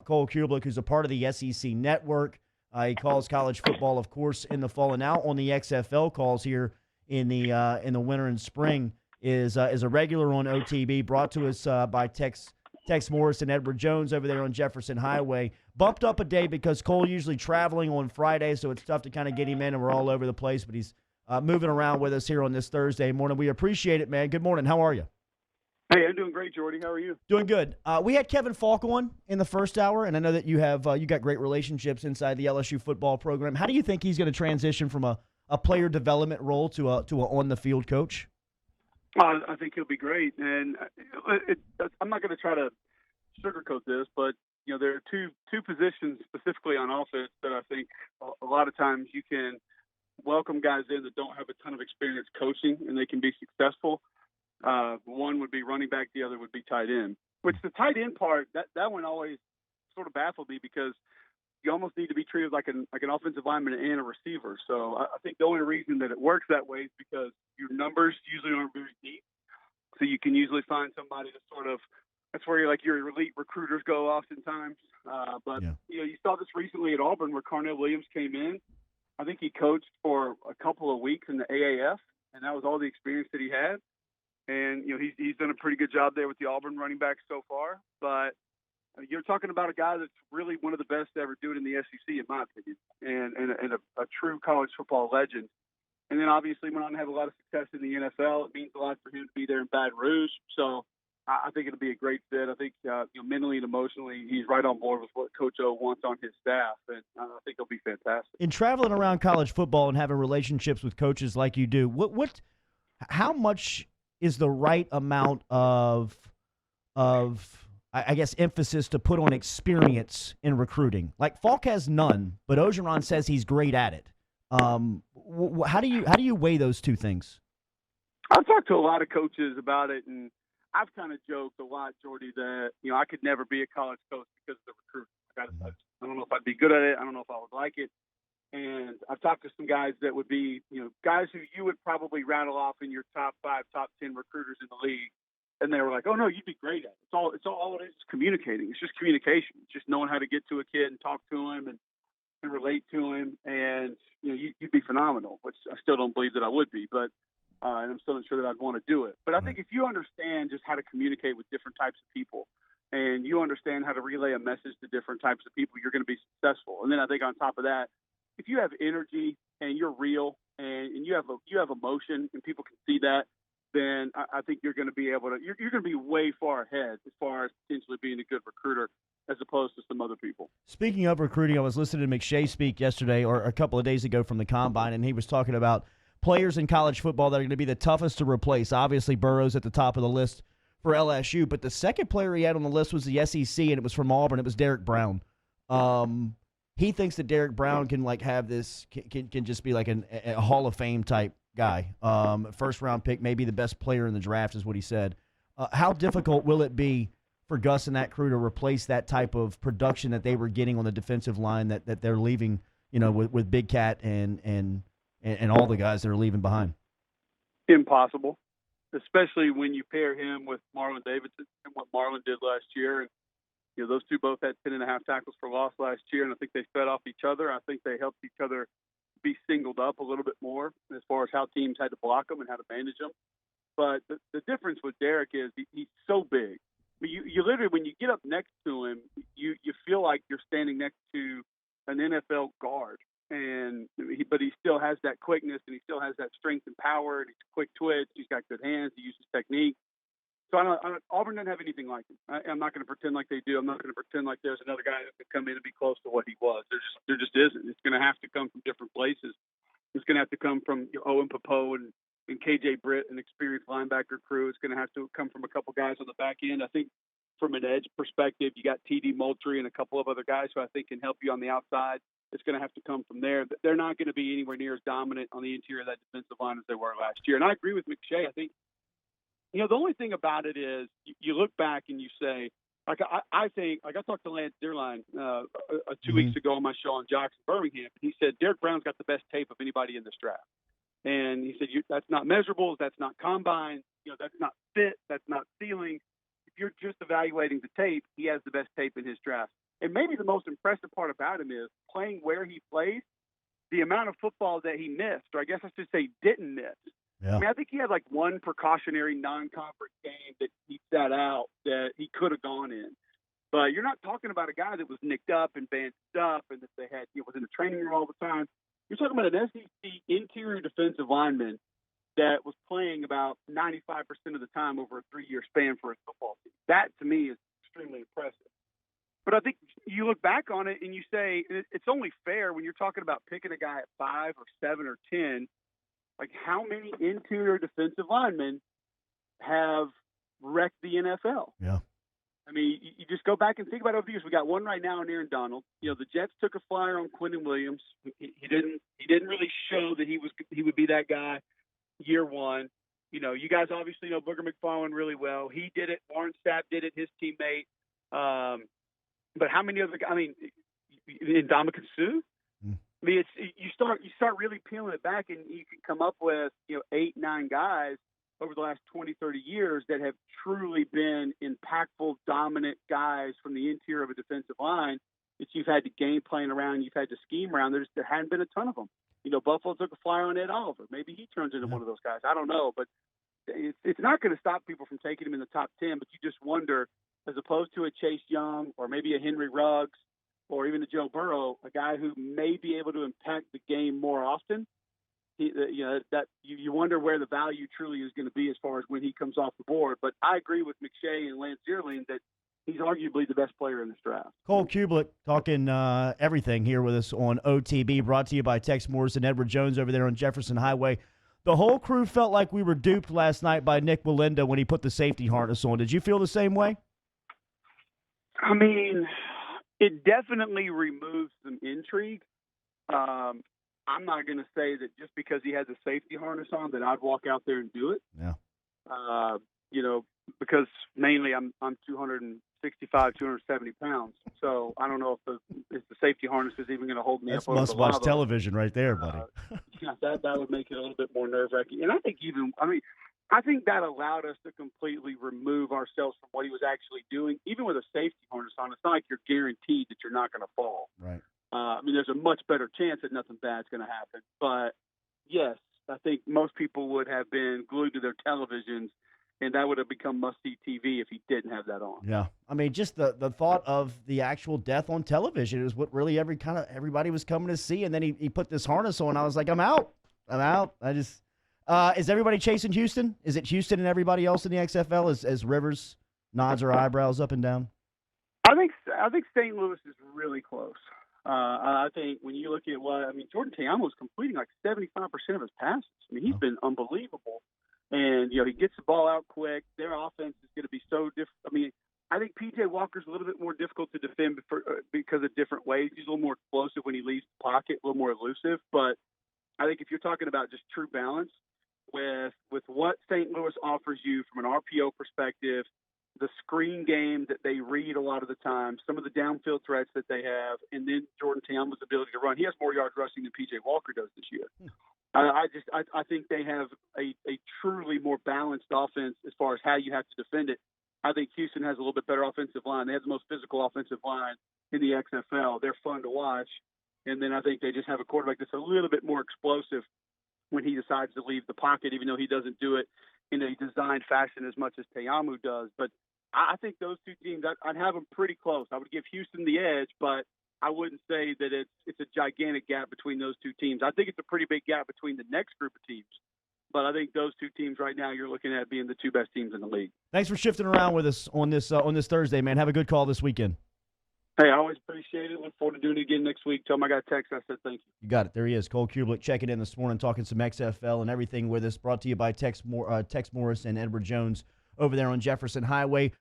Cole Cubelic, who's a part of the SEC network. He calls college football, of course, in the fall, and now on the XFL calls here in the winter and spring. Is a regular on OTB, brought to us by Tex Morris and Edward Jones over there on Jefferson Highway. Bumped up a day because Cole usually traveling on Friday, so it's tough to kind of get him in, and we're all over the place. But he's moving around with us here on this Thursday morning. We appreciate it, man. Good morning. How are you? Hey, I'm doing great, Jordy. How are you? Doing good. We had Kevin Faulk on in the first hour, and I know that you have you got great relationships inside the LSU football program. How do you think he's going to transition from a player development role to a on the field coach? I think he'll be great, and I'm not going to try to sugarcoat this, but there are two positions specifically on offense that I think a lot of times you can welcome guys in that don't have a ton of experience coaching, and they can be successful. One would be running back, the other would be tight end. Which the tight end part, that one always sort of baffled me because you almost need to be treated like an offensive lineman and a receiver. So I think the only reason that it works that way is because your numbers usually aren't very deep. So you can usually find somebody to sort of, that's where your elite recruiters go oftentimes. But you saw this recently at Auburn where Carnell Williams came in. I think he coached for a couple of weeks in the AAF, and that was all the experience that he had. And he's done a pretty good job there with the Auburn running backs so far. But you're talking about a guy that's really one of the best to ever do it in the SEC, in my opinion, and a true college football legend. And then obviously went on to have a lot of success in the NFL. It means a lot for him to be there in Baton Rouge. So I think it'll be a great fit. I think mentally and emotionally, he's right on board with what Coach O wants on his staff, and I think it'll be fantastic. In traveling around college football and having relationships with coaches like you do, how much is the right amount of I guess emphasis to put on experience in recruiting? Like Faulk has none, but Ogeron says he's great at it. How do you weigh those two things? I've talked to a lot of coaches about it, and I've kind of joked a lot, Jordy, that I could never be a college coach because of the recruiting. I don't know if I'd be good at it. I don't know if I would like it. And I've talked to some guys that would be, guys who you would probably rattle off in your top 5, top 10 recruiters in the league. And they were like, "Oh no, you'd be great at it. It's all it is communicating. It's just communication. It's just knowing how to get to a kid and talk to him and relate to him. And you'd be phenomenal." Which I still don't believe that I would be, but and I'm still not sure that I'd want to do it. But I think if you understand just how to communicate with different types of people, and you understand how to relay a message to different types of people, you're going to be successful. And then I think on top of that, if you have energy and you're real and you have emotion and people can see that, then I think you're going to be able to you're going to be way far ahead as far as potentially being a good recruiter as opposed to some other people. Speaking of recruiting, I was listening to McShay speak yesterday or a couple of days ago from the Combine, and he was talking about players in college football that are going to be the toughest to replace. Obviously, Burrow's at the top of the list for LSU, but the second player he had on the list was the SEC, and it was from Auburn. It was Derek Brown. He thinks that Derek Brown can have this can just be like a Hall of Fame type guy. First round pick, maybe the best player in the draft is what he said. How difficult will it be for Gus and that crew to replace that type of production that they were getting on the defensive line that they're leaving, with Big Cat and all the guys that are leaving behind? Impossible, especially when you pair him with Marlon Davidson and what Marlon did last year. And those two both had 10.5 tackles for loss last year, and I think they fed off each other. I think they helped each other be singled up a little bit more as far as how teams had to block them and how to manage them. But the difference with Derek is he's so big. I mean, you literally, when you get up next to him, you feel like you're standing next to an NFL guard. But he still has that quickness, and he still has that strength and power, and he's quick twitch. He's got good hands. He uses technique. So Auburn doesn't have anything like him. I'm not going to pretend like they do. I'm not going to pretend like there's another guy that could come in and be close to what he was. There just isn't. It's going to have to come from different places. It's going to have to come from Owen Popo and KJ Britt, an experienced linebacker crew. It's going to have to come from a couple guys on the back end. I think from an edge perspective, you got TD Moultrie and a couple of other guys who I think can help you on the outside. It's going to have to come from there. They're not going to be anywhere near as dominant on the interior of that defensive line as they were last year. And I agree with McShay. I think, the only thing about it is you look back and you say, I think I talked to Lance Dearline 2 weeks ago on my show on Jocks in Birmingham. He said Derek Brown's got the best tape of anybody in this draft. And he said, that's not measurables, that's not combine, that's not fit, that's not ceiling. If you're just evaluating the tape, he has the best tape in his draft. And maybe the most impressive part about him is playing where he plays, the amount of football that he missed, or I guess I should say didn't miss. Yeah. I mean, I think he had like one precautionary non-conference game that he sat out that he could have gone in. But you're not talking about a guy that was nicked up and bandaged up and that they had, was in the training room all the time. You're talking about an SEC interior defensive lineman that was playing about 95% of the time over a 3-year span for his football team. That, to me, is extremely impressive. But I think you look back on it and you say it's only fair when you're talking about picking a guy at 5 or 7 or 10, like how many interior defensive linemen have wrecked the NFL? Yeah. I mean, you just go back and think about it over the years. We got one right now in Aaron Donald. The Jets took a flyer on Quentin Williams. He didn't really show that he would be that guy year one. You guys obviously know Booger McFarland really well. He did it. Warren Sapp did it. His teammate. But how many other guys? I mean, Ndamukong Suh. I mean, you start really peeling it back, and you can come up with 8, 9 guys over the last 20, 30 years that have truly been impactful, dominant guys from the interior of a defensive line that you've had to game plan around, you've had to scheme around. There hadn't been a ton of them. Buffalo took a flyer on Ed Oliver. Maybe he turns into one of those guys. I don't know, but it's not going to stop people from taking him in the top 10. But you just wonder, as opposed to a Chase Young or maybe a Henry Ruggs or even a Joe Burrow, a guy who may be able to impact the game more often. You wonder where the value truly is going to be as far as when he comes off the board. But I agree with McShay and Lance Zierlein that he's arguably the best player in this draft. Cole Cubelic talking everything here with us on OTB, brought to you by Tex Morris and Edward Jones over there on Jefferson Highway. The whole crew felt like we were duped last night by Nick Walinda when he put the safety harness on. Did you feel the same way? I mean, it definitely removes some intrigue. I'm not going to say that just because he has a safety harness on that I'd walk out there and do it. Yeah. Because mainly I'm 265, 270 pounds. So I don't know if the safety harness is even going to hold me That's up. That's must-watch television right there, buddy. That would make it a little bit more nerve-wracking. And I think that allowed us to completely remove ourselves from what he was actually doing. Even with a safety harness on, it's not like you're guaranteed that you're not going to fall. Right. There's a much better chance that nothing bad's going to happen. But, yes, I think most people would have been glued to their televisions, and that would have become must-see TV if he didn't have that on. Yeah. I mean, just the thought of the actual death on television is what really everybody was coming to see. And then he put this harness on. I was like, I'm out. Is everybody chasing Houston? Is it Houston and everybody else in the XFL as Rivers nods her eyebrows up and down? I think St. Louis is really close. I think when you look at Jordan Teamo's completing like 75% of his passes. I mean, he's been unbelievable. And, he gets the ball out quick. Their offense is going to be so different. I mean, I think P.J. Walker's a little bit more difficult to defend because of different ways. He's a little more explosive when he leaves the pocket, a little more elusive. But I think if you're talking about just true balance with what St. Louis offers you from an RPO perspective, the screen game that they read a lot of the time, some of the downfield threats that they have, and then Jordan Teamo's ability to run. He has more yards rushing than P.J. Walker does this year. I think they have a truly more balanced offense as far as how you have to defend it. I think Houston has a little bit better offensive line. They have the most physical offensive line in the XFL. They're fun to watch. And then I think they just have a quarterback that's a little bit more explosive when he decides to leave the pocket, even though he doesn't do it in a designed fashion as much as Teamu does. But I think those two teams, I'd have them pretty close. I would give Houston the edge, but I wouldn't say that it's a gigantic gap between those two teams. I think it's a pretty big gap between the next group of teams. But I think those two teams right now you're looking at being the two best teams in the league. Thanks for shifting around with us on this Thursday, man. Have a good call this weekend. Hey, I always appreciate it. Look forward to doing it again next week. Tell him I got a text. I said thank you. You got it. There he is, Cole Cubelic, checking in this morning, talking some XFL and everything with us. Brought to you by Tex Morris and Edward Jones over there on Jefferson Highway.